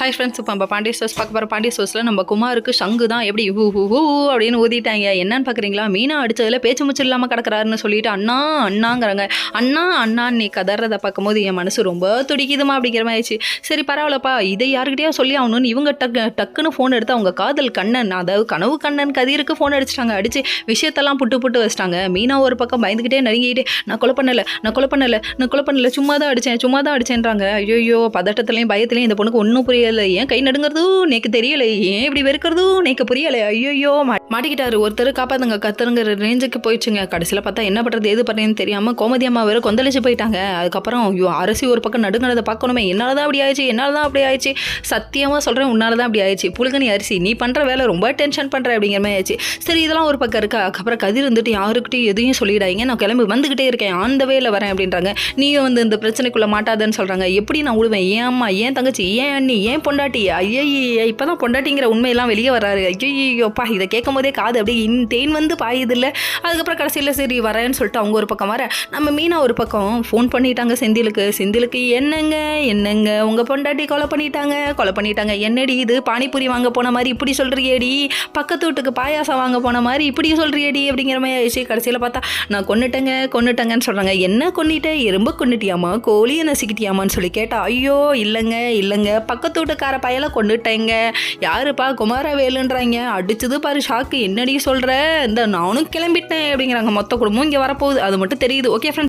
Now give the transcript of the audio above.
Hi friends, இப்போ நம்ம Pandya stores பார்க்க போகிற பாண்டிய ஸ்டோர்ஸில் நம்ம குமாருக்கு சங்கு தான் எப்படி ஹூ ஹூ ஹூ அப்படின்னு ஊதிட்டாங்க. என்னன்னு பார்க்குறீங்களா, மீனா அடித்ததில் பேச்சு முச்சு இல்லாமல் கிடக்கிறாருன்னு சொல்லிட்டு அண்ணா அண்ணாங்கிறாங்க. அண்ணா அண்ணான்னு நீ கதறதை பார்க்கும்போது என் மனசு ரொம்ப துடிக்குதுமா அப்படிங்கிற மாதிரி ஆயிடுச்சு. சரி பரவாயில்லப்பா, இதை யாருக்கிட்டேயா சொல்லி ஆகணும்னு இவங்க டக்குன்னு ஃபோன் எடுத்து அவங்க காதல் கண்ணன், அதாவது கனவு கண்ணன் கதிருக்கு ஃபோன் அடிச்சிட்டாங்க. அடித்து விஷயத்தெல்லாம் புட்டு வச்சிட்டாங்க. மீனா ஒரு பக்கம் பயந்துக்கிட்டே நடுங்கிக்கிட்டே நான் கொலை பண்ணலை சும்மா தான் அடித்தேன்றாங்க. ஐயோ பதட்டத்துலையும் பயத்துலையும் இந்த பொண்ணுக்கு ஒன்றும் புரியலை. ஏன் கை நடுங்கிறதும் நேக்கு தெரியலை, ஏன் இப்படி வெறுக்கிறதும் நேக்கு புரியலை. ஐயோ மாட்டிக்கிட்டாரு, ஒருத்தர் காப்பாத்துங்க கத்துருங்கிற ரேஞ்சுக்கு போயிடுச்சுங்க. கடைசியில் பார்த்தா என்ன பண்ணுறது எது பண்ணுறதுன்னு தெரியாமல் கோமதி அம்மா வேறு கொந்தளிச்சு போயிட்டாங்க. அதுக்கப்புறம் ஐயோ அரசி ஒரு பக்கம் நடுங்கிறத பார்க்கணுமே, என்னால் தான் அப்படி ஆயிடுச்சு சத்தியமாக சொல்கிறேன், உன்னால தான் அப்படி ஆயிடுச்சு. புழுகனி அரிசி நீ பண்ணுற வேலை ரொம்ப டென்ஷன் பண்ணுற அப்படிங்கிற மாதிரி ஆயிடுச்சு. சரி இதெல்லாம் ஒரு பக்கம் இருக்கா. அதுக்கப்புறம் கதிர் இருந்துட்டு யாருக்கிட்டையும் எதையும் சொல்லிடாதீங்க, நான் கிளம்பி வந்துக்கிட்டே இருக்கேன், அந்த வேலை வரேன் அப்படின்றாங்க. நீங்கள் இந்த பிரச்சனைக்குள்ளே மாட்டாதன்னு சொல்கிறாங்க. எப்படி நான் விடுவேன், ஏன் அம்மா ஏன் தங்கச்சி ஏன் அண்ணி ஏன் பொண்டாட்டி, ஐயோ இப்போ தான் பொண்டாட்டிங்கிற உண்மையெல்லாம் வெளியே வராரு. ஐயோப்பா இதை கேட்கும் போதே காது அப்படியே தேன் வந்து பாயுது இல்லை. அதுக்கப்புறம் கடைசியில் சரி வரேன்னு சொல்லிட்டு அவங்க ஒரு பக்கம் வர, நம்ம மீனா ஒரு பக்கம் ஃபோன் பண்ணிட்டாங்க செந்திலுக்கு என்னங்க உங்கள் பொண்டாட்டி கொலை பண்ணிட்டாங்க. என்னடி இது பானிபூரி வாங்க போன மாதிரி இப்படி சொல்கிறியேடி, பக்கத்து வீட்டுக்கு பாயாசம் வாங்க போன மாதிரி இப்படி சொல்கிறியேடி அப்படிங்கிற மாதிரி ஆயிடுச்சு. கடைசியில் பார்த்தா நான் கொன்னுட்டேங்கன்னு சொல்கிறாங்க. என்ன கொன்னிட்டேன், எறும்பு கொன்னுட்டியாமா, கோழியை நசிக்கிட்டியாமான்னு சொல்லி கேட்டா, ஐயோ இல்லைங்க பக்கத்து வீட்டுக்கார பயலை கொண்டுட்டேங்க. யாருப்பா குமாரவேலுன்றாங்க. அடிச்சது பாரு ஷாக்கு, என்னடி சொல்கிற, இந்த நானும் கிளம்பிட்டேன் அப்படிங்கிறாங்க. மொத்த குடும்பம் இங்கே வரப்போகுது, அது மட்டும் தெரியுது. Okay friends.